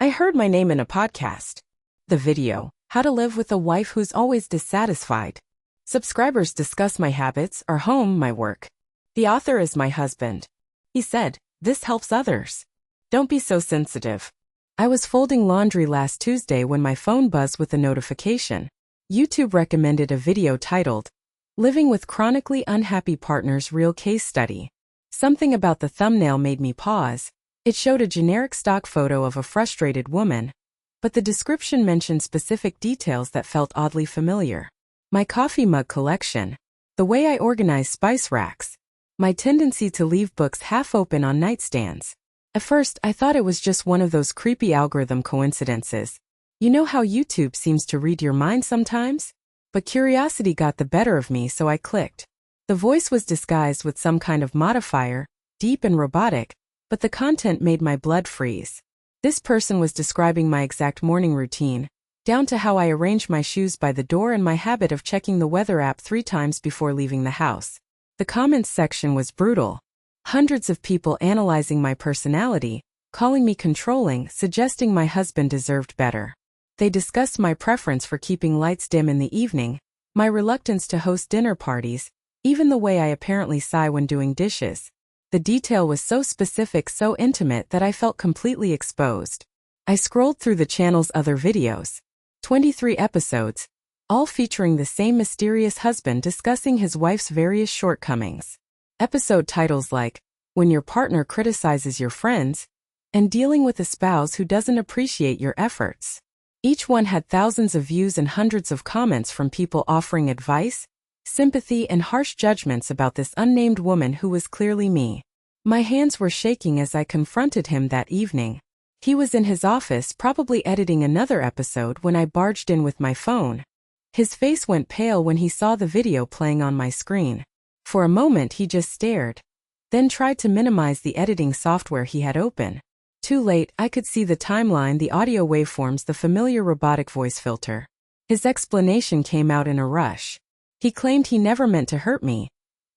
I heard my name in a podcast. The video, How to Live with a Wife Who's Always Dissatisfied. Subscribers discuss my habits, our home, my work. The author is my husband. He said, "This helps others. Don't be so sensitive." I was folding laundry last Tuesday when my phone buzzed with a notification. YouTube recommended a video titled, Living with Chronically Unhappy Partners Real Case Study. Something about the thumbnail made me pause. It showed a generic stock photo of a frustrated woman, but the description mentioned specific details that felt oddly familiar. My coffee mug collection, the way I organize spice racks, my tendency to leave books half open on nightstands. At first, I thought it was just one of those creepy algorithm coincidences. You know how YouTube seems to read your mind sometimes? But curiosity got the better of me, so I clicked. The voice was disguised with some kind of modifier, deep and robotic, but the content made my blood freeze. This person was describing my exact morning routine, down to how I arrange my shoes by the door and my habit of checking the weather app 3 times before leaving the house. The comments section was brutal. Hundreds of people analyzing my personality, calling me controlling, suggesting my husband deserved better. They discussed my preference for keeping lights dim in the evening, my reluctance to host dinner parties, even the way I apparently sigh when doing dishes. The detail was so specific, so intimate that I felt completely exposed. I scrolled through the channel's other videos. 23 episodes, all featuring the same mysterious husband discussing his wife's various shortcomings. Episode titles like, When Your Partner Criticizes Your Friends, and Dealing with a Spouse Who Doesn't Appreciate Your Efforts. Each one had thousands of views and hundreds of comments from people offering advice, sympathy, and harsh judgments about this unnamed woman who was clearly me. My hands were shaking as I confronted him that evening. He was in his office, probably editing another episode, when I barged in with my phone. His face went pale when he saw the video playing on my screen. For a moment he just stared, then tried to minimize the editing software he had open. Too late, I could see the timeline, the audio waveforms, the familiar robotic voice filter. His explanation came out in a rush. He claimed he never meant to hurt me,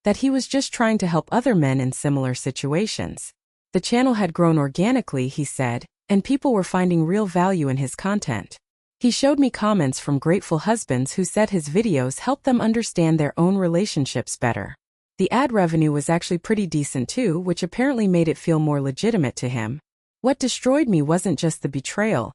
that he was just trying to help other men in similar situations. The channel had grown organically, he said, and people were finding real value in his content. He showed me comments from grateful husbands who said his videos helped them understand their own relationships better. The ad revenue was actually pretty decent too, which apparently made it feel more legitimate to him. What destroyed me wasn't just the betrayal.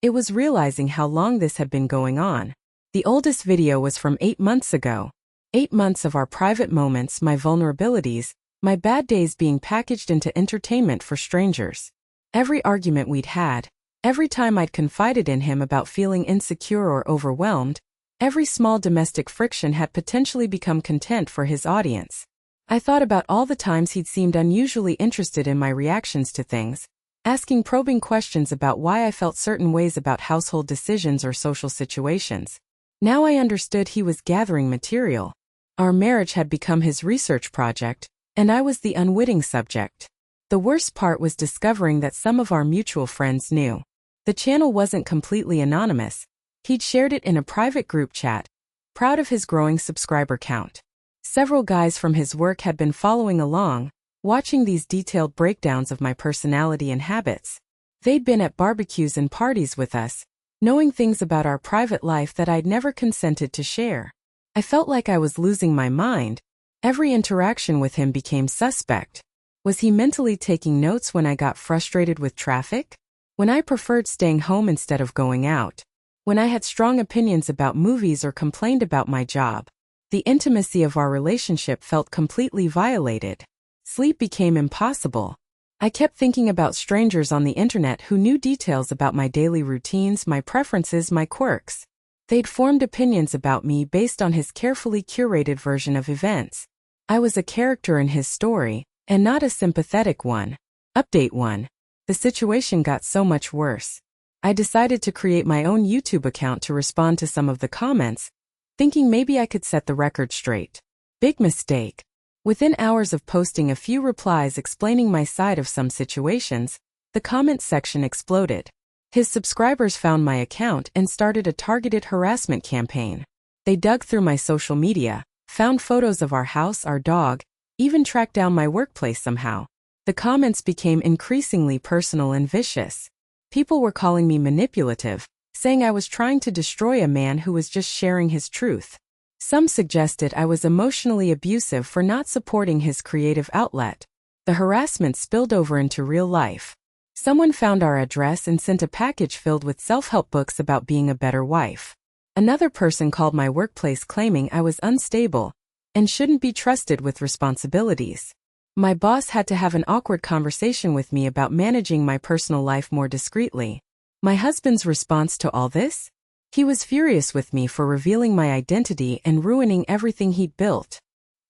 It was realizing how long this had been going on. The oldest video was from 8 months ago. 8 months of our private moments, my vulnerabilities, my bad days being packaged into entertainment for strangers. Every argument we'd had, every time I'd confided in him about feeling insecure or overwhelmed, every small domestic friction had potentially become content for his audience. I thought about all the times he'd seemed unusually interested in my reactions to things, asking probing questions about why I felt certain ways about household decisions or social situations. Now I understood he was gathering material. Our marriage had become his research project, and I was the unwitting subject. The worst part was discovering that some of our mutual friends knew. The channel wasn't completely anonymous. He'd shared it in a private group chat, proud of his growing subscriber count. Several guys from his work had been following along, watching these detailed breakdowns of my personality and habits. They'd been at barbecues and parties with us, knowing things about our private life that I'd never consented to share. I felt like I was losing my mind. Every interaction with him became suspect. Was he mentally taking notes when I got frustrated with traffic? When I preferred staying home instead of going out? When I had strong opinions about movies or complained about my job? The intimacy of our relationship felt completely violated. Sleep became impossible. I kept thinking about strangers on the internet who knew details about my daily routines, my preferences, my quirks. They'd formed opinions about me based on his carefully curated version of events. I was a character in his story, and not a sympathetic one. Update 1. The situation got so much worse. I decided to create my own YouTube account to respond to some of the comments, thinking maybe I could set the record straight. Big mistake. Within hours of posting a few replies explaining my side of some situations, the comment section exploded. His subscribers found my account and started a targeted harassment campaign. They dug through my social media, found photos of our house, our dog, even tracked down my workplace somehow. The comments became increasingly personal and vicious. People were calling me manipulative, saying I was trying to destroy a man who was just sharing his truth. Some suggested I was emotionally abusive for not supporting his creative outlet. The harassment spilled over into real life. Someone found our address and sent a package filled with self-help books about being a better wife. Another person called my workplace claiming I was unstable and shouldn't be trusted with responsibilities. My boss had to have an awkward conversation with me about managing my personal life more discreetly. My husband's response to all this? He was furious with me for revealing my identity and ruining everything he'd built.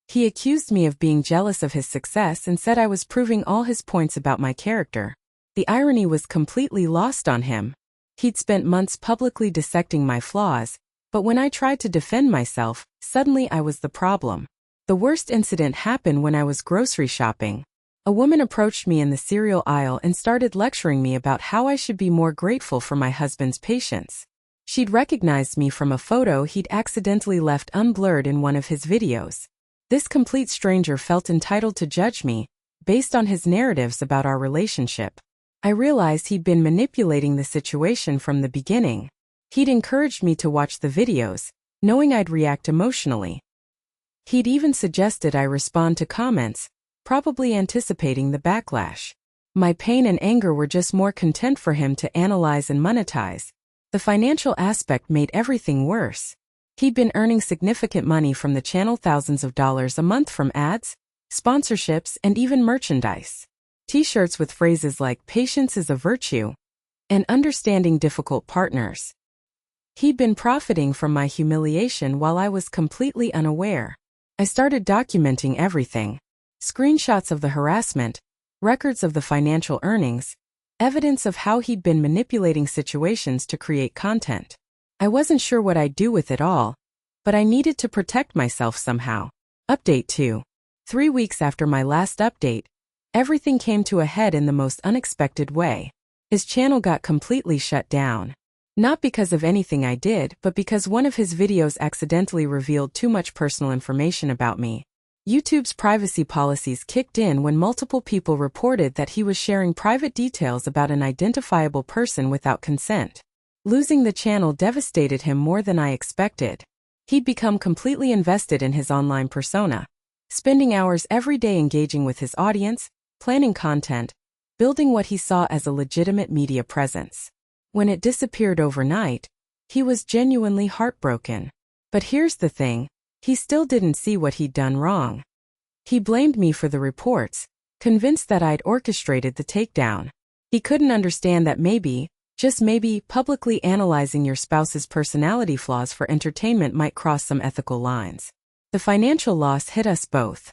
He accused me of being jealous of his success and said I was proving all his points about my character. The irony was completely lost on him. He'd spent months publicly dissecting my flaws, but when I tried to defend myself, suddenly I was the problem. The worst incident happened when I was grocery shopping. A woman approached me in the cereal aisle and started lecturing me about how I should be more grateful for my husband's patience. She'd recognized me from a photo he'd accidentally left unblurred in one of his videos. This complete stranger felt entitled to judge me, based on his narratives about our relationship. I realized he'd been manipulating the situation from the beginning. He'd encouraged me to watch the videos, knowing I'd react emotionally. He'd even suggested I respond to comments, probably anticipating the backlash. My pain and anger were just more content for him to analyze and monetize. The financial aspect made everything worse. He'd been earning significant money from the channel, thousands of dollars a month from ads, sponsorships, and even merchandise. T-shirts with phrases like "patience is a virtue" and "understanding difficult partners." He'd been profiting from my humiliation while I was completely unaware. I started documenting everything. Screenshots of the harassment, records of the financial earnings, evidence of how he'd been manipulating situations to create content. I wasn't sure what I'd do with it all, but I needed to protect myself somehow. Update 2. 3 weeks after my last update, everything came to a head in the most unexpected way. His channel got completely shut down. Not because of anything I did, but because one of his videos accidentally revealed too much personal information about me. YouTube's privacy policies kicked in when multiple people reported that he was sharing private details about an identifiable person without consent. Losing the channel devastated him more than I expected. He'd become completely invested in his online persona, spending hours every day engaging with his audience, planning content, building what he saw as a legitimate media presence. When it disappeared overnight, he was genuinely heartbroken. But here's the thing, he still didn't see what he'd done wrong. He blamed me for the reports, convinced that I'd orchestrated the takedown. He couldn't understand that maybe, just maybe, publicly analyzing your spouse's personality flaws for entertainment might cross some ethical lines. The financial loss hit us both.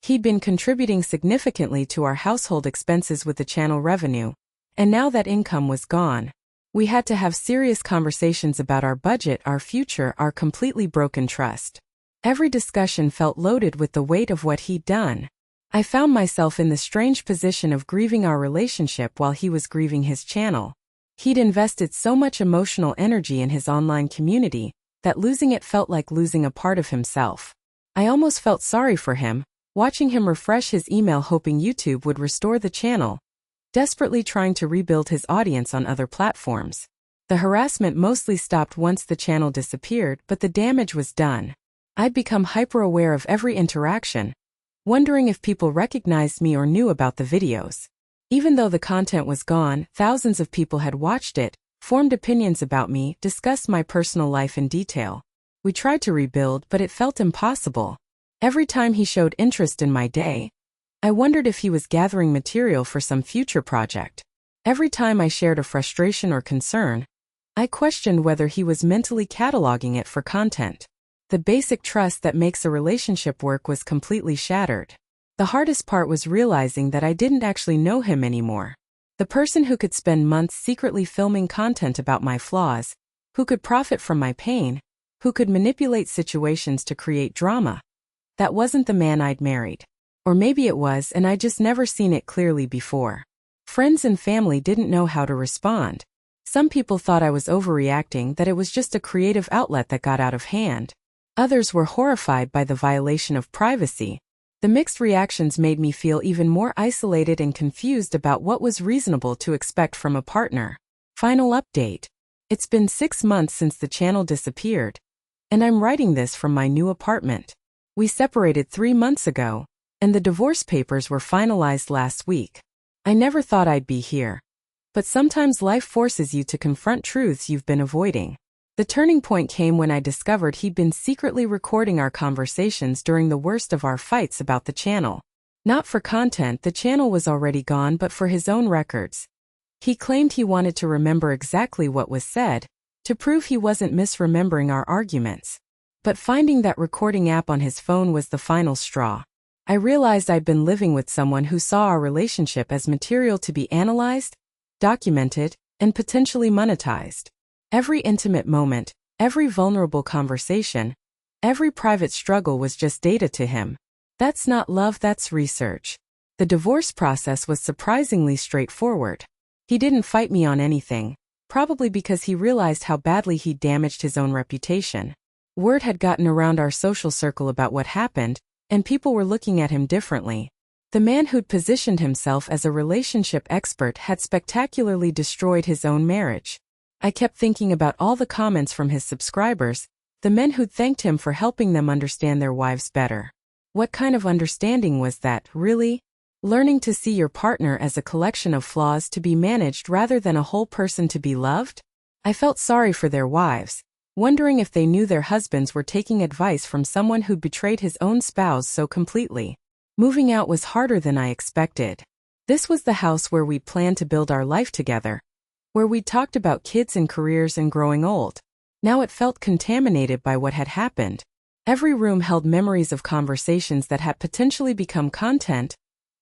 He'd been contributing significantly to our household expenses with the channel revenue, and now that income was gone, we had to have serious conversations about our budget, our future, our completely broken trust. Every discussion felt loaded with the weight of what he'd done. I found myself in the strange position of grieving our relationship while he was grieving his channel. He'd invested so much emotional energy in his online community that losing it felt like losing a part of himself. I almost felt sorry for him, watching him refresh his email hoping YouTube would restore the channel, desperately trying to rebuild his audience on other platforms. The harassment mostly stopped once the channel disappeared, but the damage was done. I'd become hyper-aware of every interaction, wondering if people recognized me or knew about the videos. Even though the content was gone, thousands of people had watched it, formed opinions about me, discussed my personal life in detail. We tried to rebuild, but it felt impossible. Every time he showed interest in my day, I wondered if he was gathering material for some future project. Every time I shared a frustration or concern, I questioned whether he was mentally cataloging it for content. The basic trust that makes a relationship work was completely shattered. The hardest part was realizing that I didn't actually know him anymore. The person who could spend months secretly filming content about my flaws, who could profit from my pain, who could manipulate situations to create drama. That wasn't the man I'd married. Or maybe it was, and I'd just never seen it clearly before. Friends and family didn't know how to respond. Some people thought I was overreacting, that it was just a creative outlet that got out of hand. Others were horrified by the violation of privacy. The mixed reactions made me feel even more isolated and confused about what was reasonable to expect from a partner. Final update. It's been 6 months since the channel disappeared, and I'm writing this from my new apartment. We separated 3 months ago, and the divorce papers were finalized last week. I never thought I'd be here. But sometimes life forces you to confront truths you've been avoiding. The turning point came when I discovered he'd been secretly recording our conversations during the worst of our fights about the channel. Not for content, the channel was already gone, but for his own records. He claimed he wanted to remember exactly what was said, to prove he wasn't misremembering our arguments. But finding that recording app on his phone was the final straw. I realized I'd been living with someone who saw our relationship as material to be analyzed, documented, and potentially monetized. Every intimate moment, every vulnerable conversation, every private struggle was just data to him. That's not love, that's research. The divorce process was surprisingly straightforward. He didn't fight me on anything, probably because he realized how badly he'd damaged his own reputation. Word had gotten around our social circle about what happened, and people were looking at him differently. The man who'd positioned himself as a relationship expert had spectacularly destroyed his own marriage. I kept thinking about all the comments from his subscribers, the men who'd thanked him for helping them understand their wives better. What kind of understanding was that, really? Learning to see your partner as a collection of flaws to be managed rather than a whole person to be loved? I felt sorry for their wives, wondering if they knew their husbands were taking advice from someone who'd betrayed his own spouse so completely. Moving out was harder than I expected. This was the house where we'd planned to build our life together, where we'd talked about kids and careers and growing old. Now it felt contaminated by what had happened. Every room held memories of conversations that had potentially become content,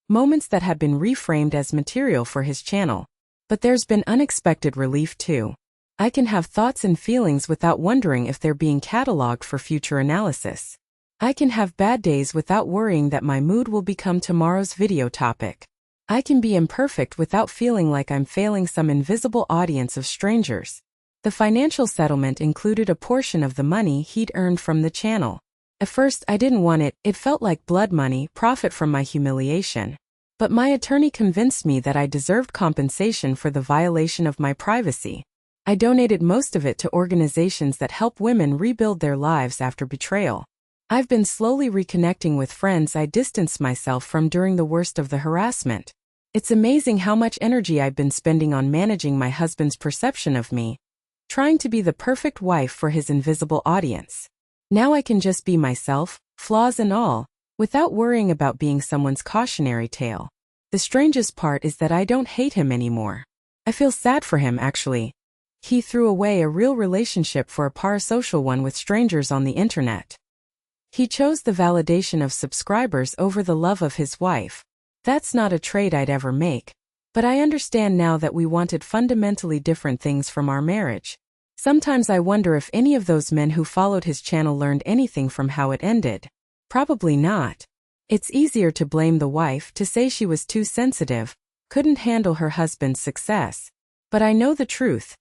moments that had been reframed as material for his channel. But there's been unexpected relief too. I can have thoughts and feelings without wondering if they're being cataloged for future analysis. I can have bad days without worrying that my mood will become tomorrow's video topic. I can be imperfect without feeling like I'm failing some invisible audience of strangers. The financial settlement included a portion of the money he'd earned from the channel. At first, I didn't want it. It felt like blood money, profit from my humiliation. But my attorney convinced me that I deserved compensation for the violation of my privacy. I donated most of it to organizations that help women rebuild their lives after betrayal. I've been slowly reconnecting with friends I distanced myself from during the worst of the harassment. It's amazing how much energy I've been spending on managing my husband's perception of me, trying to be the perfect wife for his invisible audience. Now I can just be myself, flaws and all, without worrying about being someone's cautionary tale. The strangest part is that I don't hate him anymore. I feel sad for him, actually. He threw away a real relationship for a parasocial one with strangers on the internet. He chose the validation of subscribers over the love of his wife. That's not a trade I'd ever make. But I understand now that we wanted fundamentally different things from our marriage. Sometimes I wonder if any of those men who followed his channel learned anything from how it ended. Probably not. It's easier to blame the wife, to say she was too sensitive, couldn't handle her husband's success. But I know the truth.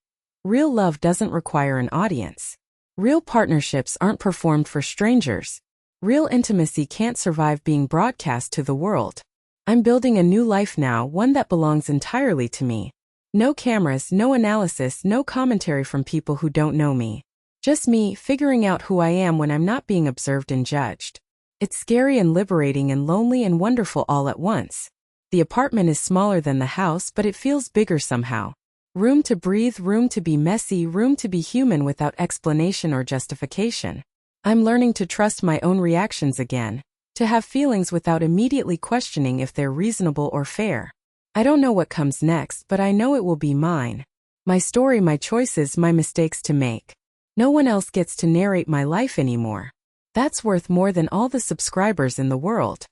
Real love doesn't require an audience. Real partnerships aren't performed for strangers. Real intimacy can't survive being broadcast to the world. I'm building a new life now, one that belongs entirely to me. No cameras, no analysis, no commentary from people who don't know me. Just me figuring out who I am when I'm not being observed and judged. It's scary and liberating and lonely and wonderful all at once. The apartment is smaller than the house, but it feels bigger somehow. Room to breathe, room to be messy, room to be human without explanation or justification. I'm learning to trust my own reactions again, to have feelings without immediately questioning if they're reasonable or fair. I don't know what comes next, but I know it will be mine. My story, my choices, my mistakes to make. No one else gets to narrate my life anymore. That's worth more than all the subscribers in the world.